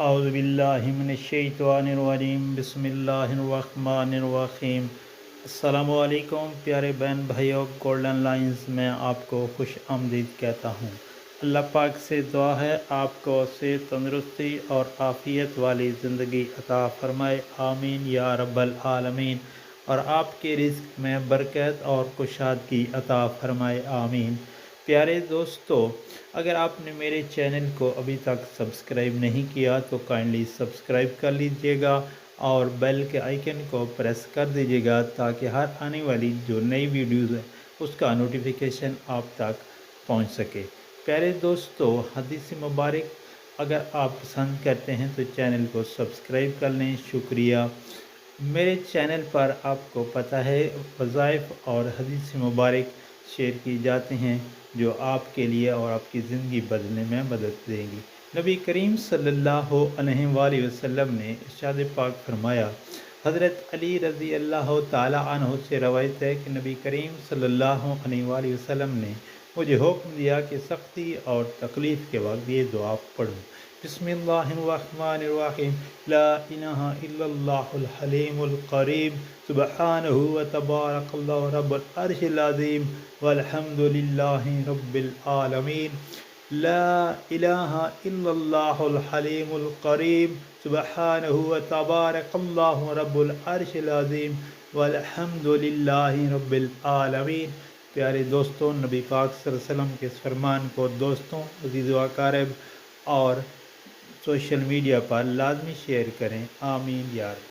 اعوذ باللہ من الشیطان الرجیم بسم اللہ الرحمن الرحیم۔ السلام علیکم پیارے بہن بھائیوں، گولڈن لائنز میں آپ کو خوش آمدید کہتا ہوں۔ اللہ پاک سے دعا ہے آپ کو صحت، تندرستی اور عافیت والی زندگی عطا فرمائے، آمین یا رب العالمین، اور آپ کے رزق میں برکت اور کشادگی عطا فرمائے، آمین۔ پیارے دوستو، اگر آپ نے میرے چینل کو ابھی تک سبسکرائب نہیں کیا تو کائنڈلی سبسکرائب کر لیجئے گا اور بیل کے آئیکن کو پریس کر دیجئے گا تاکہ ہر آنے والی جو نئی ویڈیوز ہے اس کا نوٹیفیکیشن آپ تک پہنچ سکے۔ پیارے دوستو، حدیث مبارک اگر آپ پسند کرتے ہیں تو چینل کو سبسکرائب کر لیں، شکریہ۔ میرے چینل پر آپ کو پتہ ہے وظائف اور حدیث مبارک شیئر کی جاتے ہیں جو آپ کے لیے اور آپ کی زندگی بدلنے میں مدد دیں گی۔ نبی کریم صلی اللہ علیہ وآلہ وسلم نے ارشاد پاک فرمایا، حضرت علی رضی اللہ تعالیٰ عنہ سے روایت ہے کہ نبی کریم صلی اللہ علیہ وآلہ وسلم نے مجھے حکم دیا کہ سختی اور تکلیف کے وقت یہ دعا پڑھوں، بسم اللہ الرحمن الرحیم، لا الہ الا اللہ الحلیم القریب، سبحانہ وتبارک اللہ رب العرش العظیم، والحمد للہ رب العالمین۔ لا الہ الا اللہ الحلیم القریب، سبحانہ وتبارک اللہ رب العرش العظیم، والحمد للہ رب العالمین۔ پیارے دوستوں، نبی پاک صلی اللہ علیہ وسلم کے اس فرمان کو دوستوں، عزیز و اقارب اور سوشل میڈیا پر لازمی شیئر کریں، آمین یا رب۔